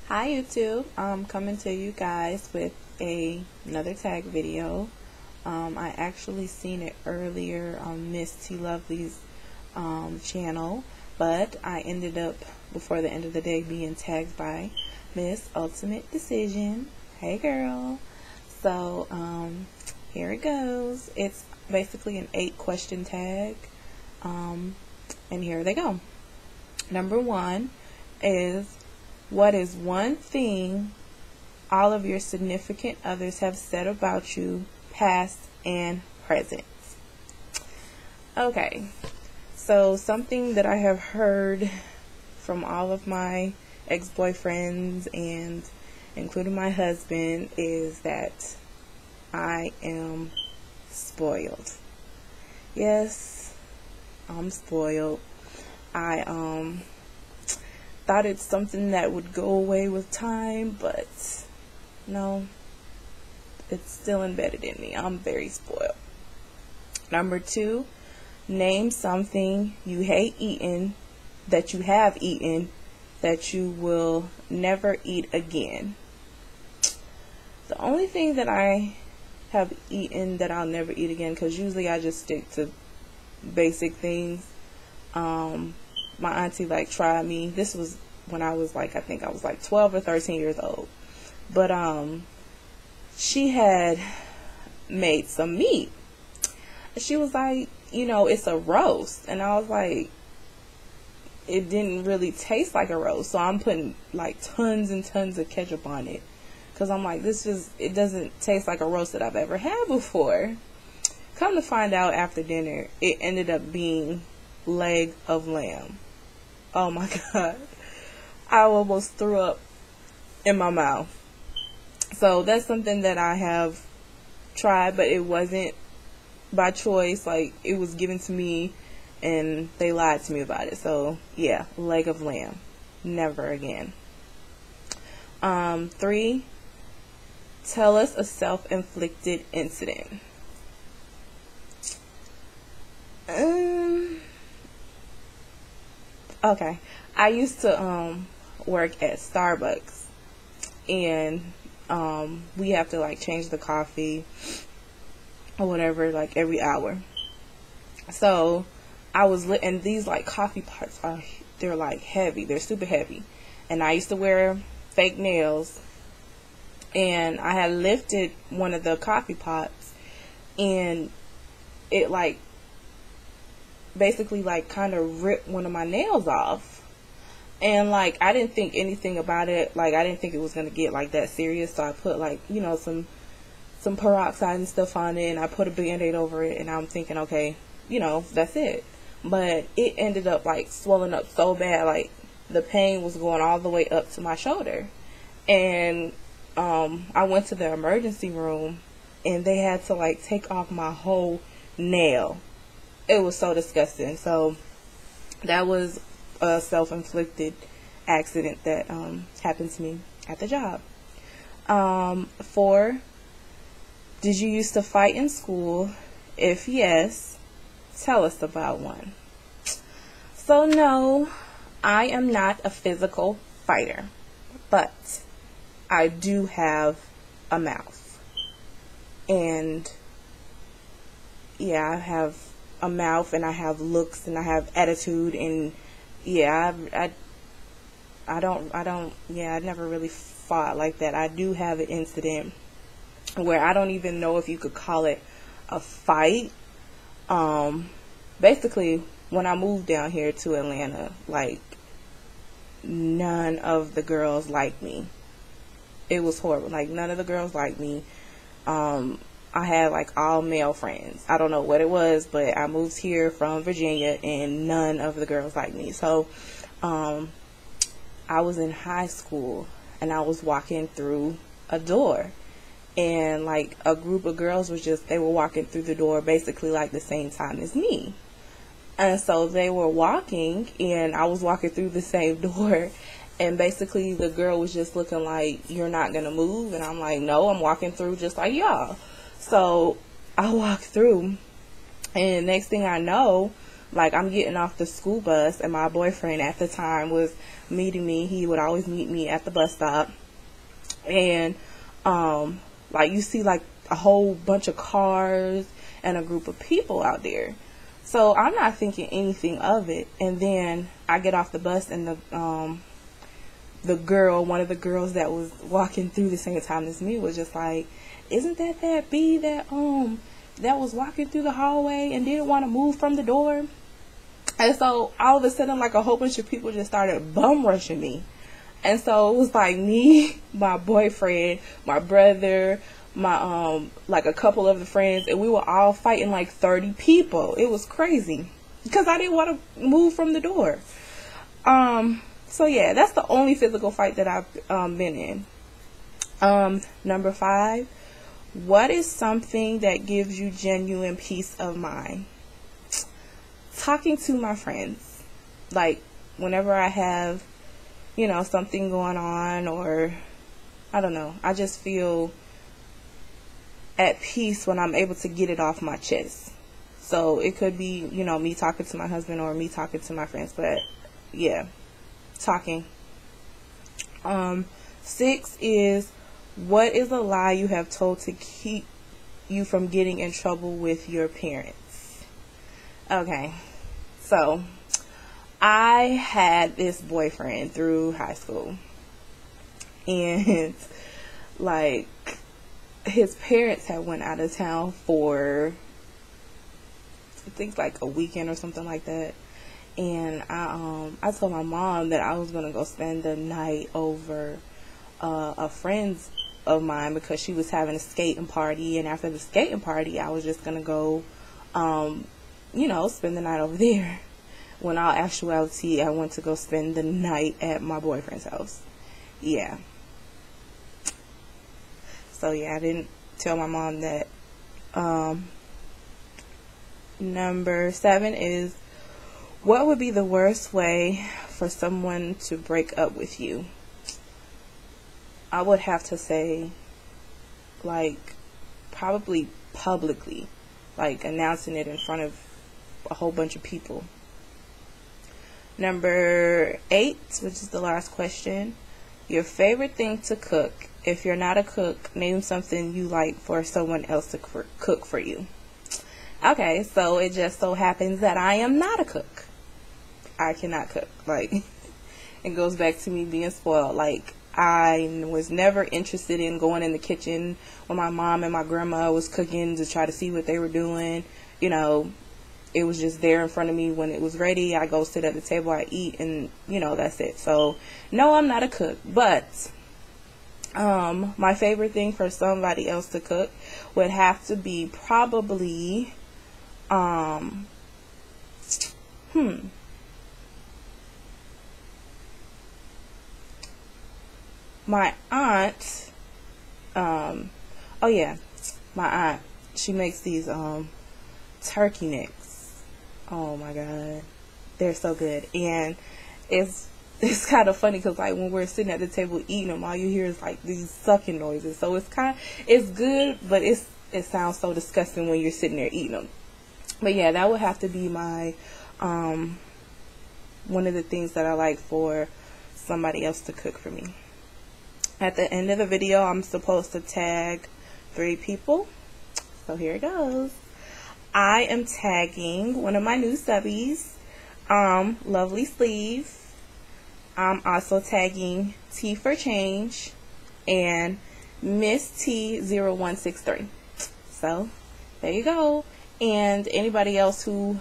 Hi YouTube, I'm coming to you guys with another tag video. I actually seen it earlier on Miss T Lovely's channel, but I ended up before the end of the day being tagged by Miss Ultimate Decision. Hey girl. So here it goes. It's basically an 8-question tag, and here they go. Number 1 is, what is one thing all of your significant others have said about you, past and present? Okay, so something that I have heard from all of my ex-boyfriends and including my husband is that I am spoiled. Yes, I'm spoiled. I thought it's something that would go away with time, but no, it's still embedded in me. I'm very spoiled. Number 2, name something you hate eating that you have eaten that you will never eat again. The only thing that I have eaten that I'll never eat again, because usually I just stick to basic things. My auntie tried me. This was when I was I think I was 12 or 13 years old. But she had made some meat. She was like, it's a roast. And I was like, it didn't really taste like a roast. So I'm putting tons and tons of ketchup on it. Because I'm like, it doesn't taste like a roast that I've ever had before. Come to find out after dinner, it ended up being leg of lamb. Oh my God. I almost threw up in my mouth. So that's something that I have tried, but it wasn't by choice. It was given to me and they lied to me about it. So yeah, leg of lamb. Never again. 3, tell us a self-inflicted incident. Okay, I used to work at Starbucks, and we have to change the coffee or whatever every hour. So I was and these coffee pots they're heavy, they're super heavy, and I used to wear fake nails, and I had lifted one of the coffee pots, and it basically kind of ripped one of my nails off. And I didn't think anything about it. I didn't think it was gonna get that serious. So I put some peroxide and stuff on it, and I put a Band-Aid over it, and I'm thinking, okay, that's it. But it ended up swelling up so bad, the pain was going all the way up to my shoulder. And I went to the emergency room, and they had to take off my whole nail. It was so disgusting. So that was a self-inflicted accident that happened to me at the job. 4, did you used to fight in school? If yes, tell us about one. So no, I am not a physical fighter, but I do have a mouth. And yeah, I have a mouth, and I have looks, and I have attitude, and yeah, I never really fought like that. I do have an incident where I don't even know if you could call it a fight. Basically, when I moved down here to Atlanta, none of the girls liked me. It was horrible. None of the girls liked me. I had all male friends. I don't know what it was, but I moved here from Virginia, and none of the girls liked me. So I was in high school, and I was walking through a door, and a group of girls they were walking through the door basically the same time as me. And so they were walking, and I was walking through the same door, and basically the girl was just looking you're not gonna move, and I'm like, no, I'm walking through just like y'all. So I walked through, and next thing I know, Like, I'm getting off the school bus, and my boyfriend at the time was meeting me. He would always meet me at the bus stop. And, like, you see, like, a whole bunch of cars and a group of people out there. So I'm not thinking anything of it. And then I get off the bus, and the girl, one of the girls that was walking through the same time as me, was just like, isn't that bee that was walking through the hallway and didn't want to move from the door? And so all of a sudden, like, a whole bunch of people just started bum rushing me. And so it was like me, my boyfriend, my brother, my like a couple of the friends, and we were all fighting like 30 people. It was crazy because I didn't want to move from the door. So yeah, that's the only physical fight that I've been in. Number 5, what is something that gives you genuine peace of mind? Talking to my friends. Like, whenever I have, you know, something going on, or I don't know, I just feel at peace when I'm able to get it off my chest. So it could be, you know, me talking to my husband or me talking to my friends, but yeah, talking. 6 is, what is a lie you have told to keep you from getting in trouble with your parents? Okay, so I had this boyfriend through high school, and like, his parents had went out of town for, I think, like a weekend or something like that. And I told my mom that I was gonna go spend the night over a friend's of mine, because she was having a skating party, and after the skating party I was just gonna go you know, spend the night over there, when all actuality I went to go spend the night at my boyfriend's house. Yeah. So yeah, I didn't tell my mom that. Number 7 is, what would be the worst way for someone to break up with you? I would have to say, like, probably publicly, like announcing it in front of a whole bunch of people. Number 8, which is the last question, your favorite thing to cook. If you're not a cook, name something you like for someone else to cook for you. Okay, so it just so happens that I am not a cook. I cannot cook. Like, it goes back to me being spoiled. Like, I was never interested in going in the kitchen when my mom and my grandma was cooking to try to see what they were doing. You know, it was just there in front of me. When it was ready, I go sit at the table, I eat, and, you know, that's it. So, no, I'm not a cook. But my favorite thing for somebody else to cook would have to be probably my aunt. Oh yeah, my aunt, she makes these turkey necks. Oh my god, they're so good. And it's kind of funny because, like, when we're sitting at the table eating them, all you hear is like these sucking noises. So it's good, but it sounds so disgusting when you're sitting there eating them. But yeah, that would have to be my one of the things that I like for somebody else to cook for me. At the end of the video, I'm supposed to tag 3 people. So here it goes. I am tagging one of my new subbies, LOVELYSLEEVE. I'm also tagging TEEFORCHANGE and Miss T0163. So there you go. And anybody else who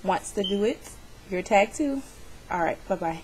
wants to do it, you're tagged too. Alright, bye bye.